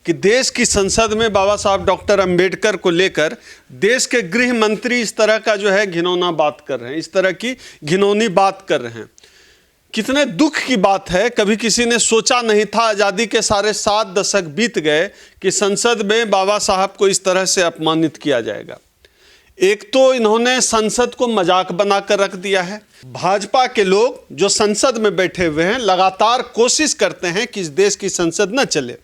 कि देश की संसद में बाबा साहब डॉक्टर अंबेडकर को लेकर देश के गृह मंत्री इस तरह का जो है घिनौना बात कर रहे हैं, इस तरह की घिनौनी बात कर रहे हैं। कितने दुख की बात है, कभी किसी ने सोचा नहीं था, आज़ादी के सारे 7 दशक बीत गए कि संसद में बाबा साहब को इस तरह से अपमानित किया जाएगा। एक तो इन्होंने संसद को मजाक बनाकर रख दिया है। भाजपा के लोग जो संसद में बैठे हुए हैं लगातार कोशिश करते हैं कि इस देश की संसद न चले,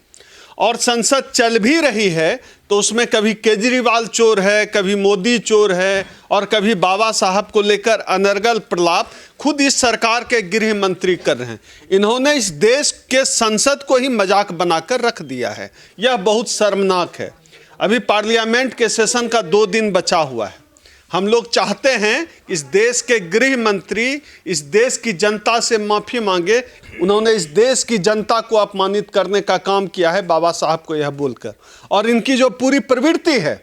और संसद चल भी रही है तो उसमें कभी केजरीवाल चोर है, कभी मोदी चोर है, और कभी बाबा साहब को लेकर अनर्गल प्रलाप खुद इस सरकार के गृह मंत्री कर रहे हैं। इन्होंने इस देश के संसद को ही मजाक बनाकर रख दिया है। यह बहुत शर्मनाक है। अभी पार्लियामेंट के सेशन का 2 दिन बचा हुआ है। हम लोग चाहते हैं इस देश के गृह मंत्री इस देश की जनता से माफ़ी मांगे। उन्होंने इस देश की जनता को अपमानित करने का काम किया है बाबा साहब को यह बोलकर, और इनकी जो पूरी प्रवृत्ति है,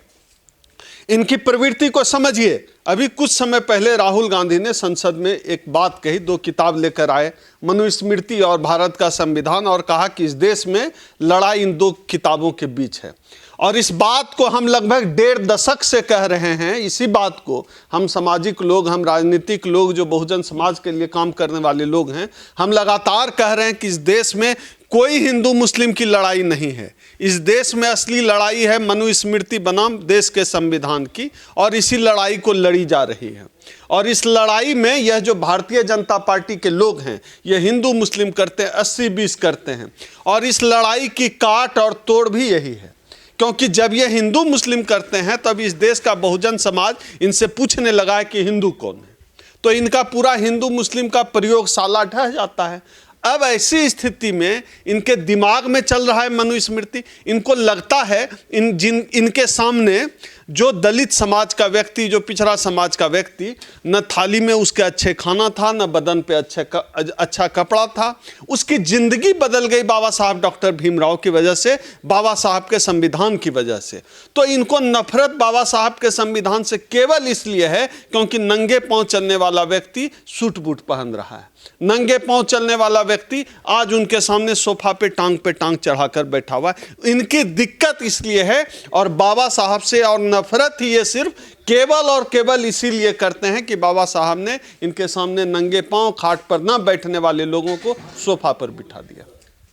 इनकी प्रवृत्ति को समझिए। अभी कुछ समय पहले राहुल गांधी ने संसद में एक बात कही, 2 किताब लेकर आए, मनुस्मृति और भारत का संविधान, और कहा कि इस देश में लड़ाई इन 2 किताबों के बीच है। और इस बात को हम लगभग 1.5 दशक से कह रहे हैं। इसी बात को हम सामाजिक लोग, हम राजनीतिक लोग जो बहुजन समाज के लिए काम करने वाले लोग हैं, हम लगातार कह रहे हैं कि इस देश में कोई हिंदू मुस्लिम की लड़ाई नहीं है। इस देश में असली लड़ाई है मनुस्मृति बनाम देश के संविधान की, और इसी लड़ाई को लड़ी जा रही है। और इस लड़ाई में यह जो भारतीय जनता पार्टी के लोग हैं, ये हिंदू मुस्लिम करते हैं, 80-20 करते हैं, और इस लड़ाई की काट और तोड़ भी यही है। क्योंकि जब ये हिंदू मुस्लिम करते हैं तब इस देश का बहुजन समाज इनसे पूछने लगा है कि हिंदू कौन है, तो इनका पूरा हिंदू मुस्लिम का प्रयोगशाला ढह जाता है। अब ऐसी स्थिति में इनके दिमाग में चल रहा है मनुस्मृति। इनको लगता है इनके सामने जो दलित समाज का व्यक्ति, जो पिछड़ा समाज का व्यक्ति, न थाली में उसके अच्छे खाना था, न बदन पे अच्छा कपड़ा था, उसकी ज़िंदगी बदल गई बाबा साहब डॉक्टर भीमराव की वजह से, बाबा साहब के संविधान की वजह से। तो इनको नफरत बाबा साहब के संविधान से केवल इसलिए है क्योंकि नंगे पांव चलने वाला व्यक्ति सूट बूट पहन रहा है। नंगे पांव चलने वाला व्यक्ति आज उनके सामने सोफा पे टांग चढ़ाकर बैठा हुआ है। इनकी दिक्कत इसलिए है, और बाबा साहब से और नफरत ही ये सिर्फ केवल और केवल इसीलिए करते हैं कि बाबा साहब ने इनके सामने नंगे पांव खाट पर ना बैठने वाले लोगों को सोफा पर बिठा दिया।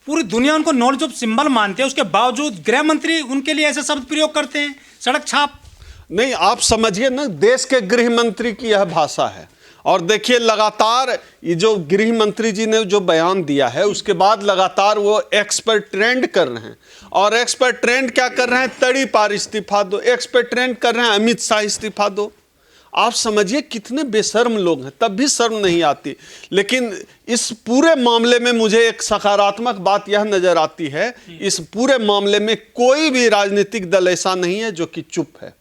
पूरी दुनिया उनको नॉलेज ऑफ सिंबल मानते हैं, उसके बावजूद गृह मंत्री उनके लिए ऐसे शब्द प्रयोग करते हैं, सड़क छाप। नहीं, आप समझिए ना, देश के गृह मंत्री की यह भाषा है। और देखिए लगातार ये जो गृह मंत्री जी ने जो बयान दिया है, उसके बाद लगातार वो एक्स पर ट्रेंड कर रहे हैं। और एक्स पर ट्रेंड क्या कर रहे हैं? तड़ी पार इस्तीफा दो। एक्स पर ट्रेंड कर रहे हैं अमित शाह इस्तीफा दो। आप समझिए कितने बेशर्म लोग हैं, तब भी शर्म नहीं आती। लेकिन इस पूरे मामले में मुझे एक सकारात्मक बात यह नजर आती है, इस पूरे मामले में कोई भी राजनीतिक दल ऐसा नहीं है जो कि चुप है।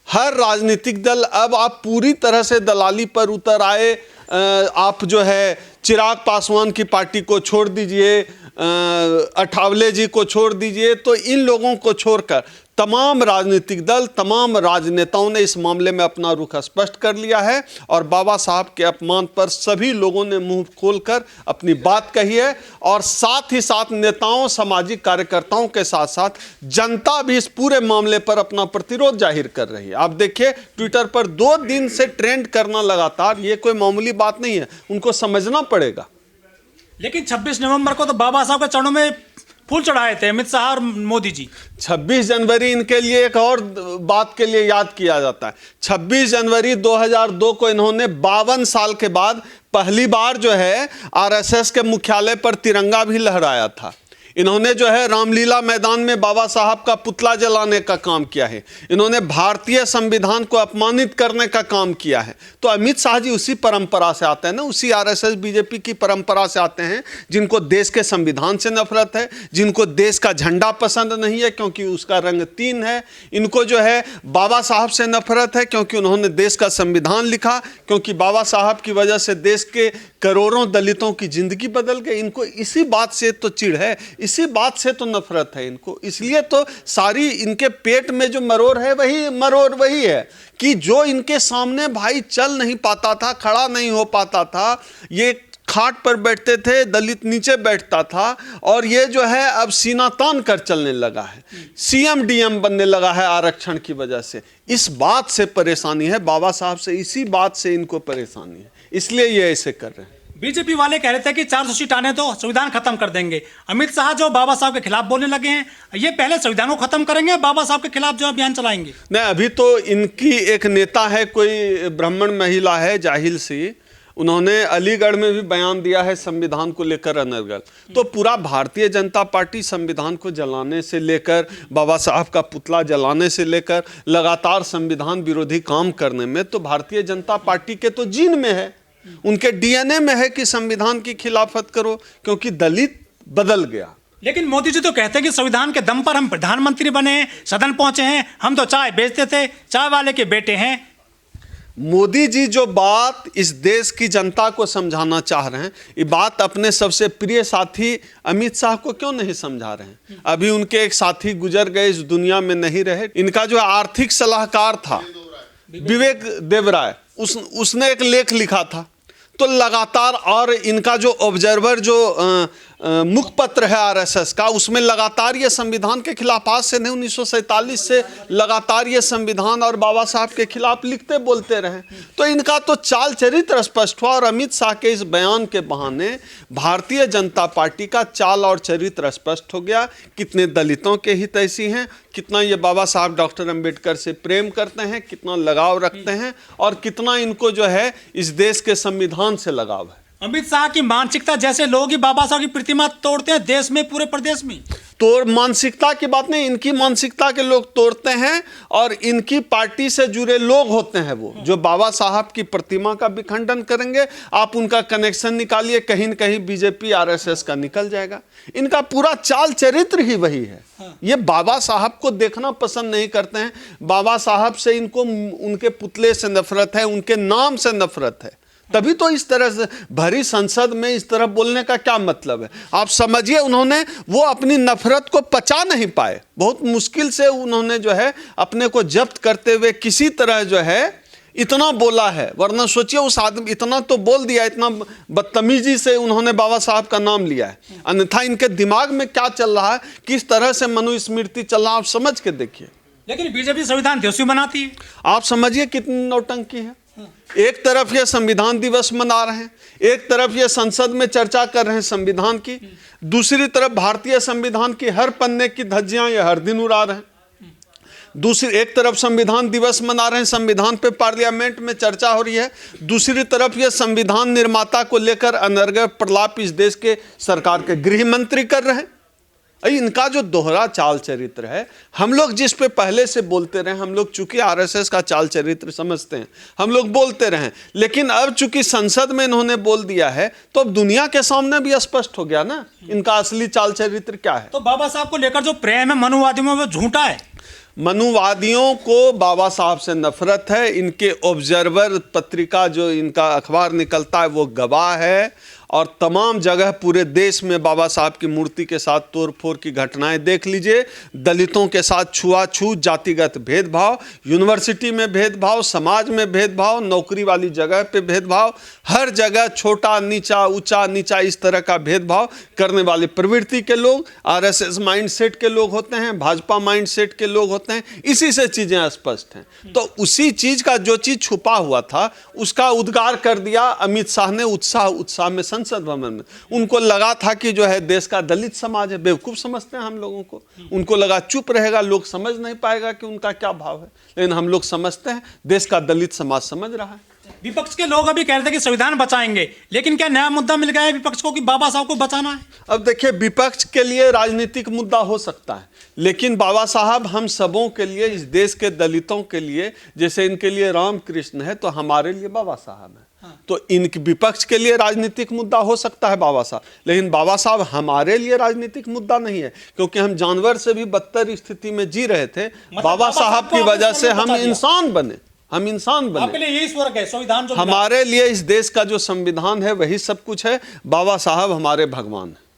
हर राजनीतिक दल, अब आप पूरी तरह से दलाली पर उतर आए। आप जो है चिराग पासवान की पार्टी को छोड़ दीजिए, अठावले जी को छोड़ दीजिए, तो इन लोगों को छोड़कर तमाम राजनीतिक दल, तमाम राजनेताओं ने इस मामले में अपना रुख स्पष्ट कर लिया है। और बाबा साहब के अपमान पर सभी लोगों ने मुंह खोलकर अपनी बात कही है। और साथ ही साथ नेताओं, सामाजिक कार्यकर्ताओं के साथ साथ जनता भी इस पूरे मामले पर अपना प्रतिरोध जाहिर कर रही है। आप देखिए ट्विटर पर 2 दिन से ट्रेंड करना लगातार, ये कोई मामूली बात नहीं है, उनको समझना पड़ेगा। लेकिन 26 नवंबर को तो बाबा साहब के चरणों में फूल चढ़ाए थे अमित शाह और मोदी जी। 26 जनवरी इनके लिए एक और बात के लिए याद किया जाता है। 26 जनवरी 2002 को इन्होंने 52 साल के बाद पहली बार जो है आरएसएस के मुख्यालय पर तिरंगा भी लहराया था। इन्होंने जो है रामलीला मैदान में बाबा साहब का पुतला जलाने का काम किया है। इन्होंने भारतीय संविधान को अपमानित करने का काम किया है। तो अमित शाह जी उसी परंपरा से आते हैं ना, उसी आरएसएस बीजेपी की परंपरा से आते हैं, जिनको देश के संविधान से नफरत है, जिनको देश का झंडा पसंद नहीं है क्योंकि उसका रंग 3 है। इनको जो है बाबा साहब से नफरत है क्योंकि उन्होंने देश का संविधान लिखा, क्योंकि बाबा साहब की वजह से देश के करोड़ों दलितों की जिंदगी बदल गई। इनको इसी बात से तो चिढ़ है, इसी बात से तो नफरत है इनको। इसलिए तो सारी इनके पेट में जो मरोड़ है वही है कि जो इनके सामने भाई चल नहीं पाता था, खड़ा नहीं हो पाता था, ये खाट पर बैठते थे, दलित नीचे बैठता था, और ये जो है अब सीना तान कर चलने लगा है, सीएम डीएम बनने लगा है आरक्षण की वजह से। इस बात से परेशानी है बाबा साहब से, इसी बात से इनको परेशानी है, इसलिए ये ऐसे कर रहे हैं। बीजेपी वाले कह रहे थे कि 400 सीट आने तो संविधान खत्म कर देंगे। अमित शाह जो बाबा साहब के खिलाफ बोलने लगे हैं, ये पहले संविधान को खत्म करेंगे, बाबा साहब के खिलाफ जो अभियान चलाएंगे? नहीं, अभी तो इनकी एक नेता है, कोई ब्राह्मण महिला है जाहिल सी, उन्होंने अलीगढ़ में भी बयान दिया है संविधान को लेकर अनर्गल। तो पूरा भारतीय जनता पार्टी संविधान को जलाने से लेकर, बाबा साहब का पुतला जलाने से लेकर, लगातार संविधान विरोधी काम करने में तो भारतीय जनता पार्टी के तो जीन में है, उनके डीएनए में है कि संविधान की खिलाफत करो, क्योंकि दलित बदल गया। लेकिन मोदी जी तो कहते हैं कि संविधान के दम पर हम प्रधानमंत्री बने हैं, सदन पहुंचे हैं, हम तो चाय बेचते थे, चाय वाले के बेटे हैं। मोदी जी जो बात इस देश की जनता को समझाना चाह रहे हैं, ये बात अपने सबसे प्रिय साथी अमित शाह को क्यों नहीं समझा रहे हैं? अभी उनके एक साथी गुजर गए, इस दुनिया में नहीं रहे। इनका जो आर्थिक सलाहकार था विवेक देवराय, उसने एक लेख लिखा था, तो लगातार, और इनका जो ऑब्जर्वर जो मुखपत्र है आरएसएस का, उसमें लगातार ये संविधान के खिलाफ, आज से नहीं 1947 से लगातार ये संविधान और बाबा साहब के खिलाफ लिखते बोलते रहे। तो इनका तो चाल चरित्र स्पष्ट हुआ, और अमित शाह के इस बयान के बहाने भारतीय जनता पार्टी का चाल और चरित्र स्पष्ट हो गया। कितने दलितों के हितैषी हैं, कितना ये बाबा साहब डॉक्टर अंबेडकर से प्रेम करते हैं, कितना लगाव रखते हैं, और कितना इनको जो है इस देश के संविधान से लगाव है। अमित शाह की मानसिकता जैसे लोग ही बाबा साहब की प्रतिमा तोड़ते हैं देश में, पूरे प्रदेश में। तो मानसिकता की बात नहीं, इनकी मानसिकता के लोग तोड़ते हैं, और इनकी पार्टी से जुड़े लोग होते हैं वो जो बाबा साहब की प्रतिमा का भी खंडन करेंगे। आप उनका कनेक्शन निकालिए, कहीं न कहीं बीजेपी आरएसएस का निकल जाएगा। इनका पूरा चाल चरित्र ही वही है। ये बाबा साहब को देखना पसंद नहीं करते हैं, बाबा साहब से इनको उनके पुतले से नफरत है, उनके नाम से नफरत है। तभी तो इस तरह से भरी संसद में इस तरह बोलने का क्या मतलब है? आप समझिए, उन्होंने वो अपनी नफरत को पचा नहीं पाए, बहुत मुश्किल से उन्होंने जो है अपने को जब्त करते हुए किसी तरह जो है इतना बोला है। वरना सोचिए, उस आदमी इतना तो बोल दिया, इतना बदतमीजी से उन्होंने बाबा साहब का नाम लिया है। अन्यथा इनके दिमाग में क्या चल रहा है, किस तरह से मनुस्मृति चल रहा है, आप समझ के देखिए। लेकिन बीजेपी संविधान दिवस बनाती है। आप समझिए कितनी नौटंकी है। एक तरफ ये संविधान दिवस मना रहे हैं, एक तरफ ये संसद में चर्चा कर रहे हैं संविधान की, दूसरी तरफ भारतीय संविधान की हर पन्ने की धज्जियां ये हर दिन उड़ा रहे हैं। दूसरी एक तरफ संविधान दिवस मना रहे हैं, संविधान पे पार्लियामेंट में चर्चा हो रही है, दूसरी तरफ ये संविधान निर्माता को लेकर अनर्गल प्रलाप इस देश के सरकार के गृह मंत्री कर रहे हैं। इनका जो दोहरा चाल चरित्र है, हम लोग जिस पे पहले से बोलते रहे, हम लोग चूंकि आरएसएस का चाल चरित्र समझते हैं, हम लोग बोलते रहे, लेकिन अब चूंकि संसद में इन्होंने बोल दिया है, तो अब दुनिया के सामने भी स्पष्ट हो गया ना इनका असली चाल चरित्र क्या है। तो बाबा साहब को लेकर जो प्रेम है मनुवादियों में, वो झूठा है। मनुवादियों को बाबा साहब से नफरत है। इनके ऑब्जर्वर पत्रिका जो इनका अखबार निकलता है वो गवाह है, और तमाम जगह पूरे देश में बाबा साहब की मूर्ति के साथ तोड़फोड़ की घटनाएं देख लीजिए। दलितों के साथ छुआछूत, जातिगत भेदभाव, यूनिवर्सिटी में भेदभाव, समाज में भेदभाव, नौकरी वाली जगह पे भेदभाव, हर जगह छोटा नीचा, ऊंचा नीचा, इस तरह का भेदभाव करने वाली प्रवृत्ति के लोग आरएसएस माइंडसेट के लोग होते हैं, भाजपा माइंडसेट के लोग होते हैं। इसी से चीजें स्पष्ट हैं। तो उसी चीज का जो चीज छुपा हुआ था उसका उद्गार कर दिया अमित शाह ने उत्साह में संसद भवन में। उनको लगा था कि जो है देश का दलित समाज है, बेवकूफ समझते हैं हम लोगों को, उनको लगा चुप रहेगा, लोग समझ नहीं पाएगा कि उनका क्या भाव है, लेकिन हम लोग समझते हैं, देश का दलित समाज समझ रहा है। विपक्ष के लोग अभी कह रहे थे कि संविधान बचाएंगे, लेकिन क्या नया मुद्दा मिल गया है विपक्ष को कि बाबा साहब को बचाना है? अब देखिए, विपक्ष के लिए राजनीतिक मुद्दा हो सकता है, लेकिन बाबा साहब हम सबों के लिए, इस देश के दलितों के लिए, जैसे इनके लिए राम कृष्ण है, तो हमारे लिए बाबा साहब है। तो इनके विपक्ष के लिए राजनीतिक मुद्दा हो सकता है बाबा साहब, लेकिन बाबा साहब हमारे लिए राजनीतिक मुद्दा नहीं है, क्योंकि हम जानवर से भी बदतर स्थिति में जी रहे थे। बाबा साहब की वजह से हम इंसान बने, हम इंसान बने। आपके लिए यही स्वर्ग है संविधान जो हमारे लिए इस देश का जो संविधान है वही सब कुछ है। बाबा साहब हमारे भगवान हैं।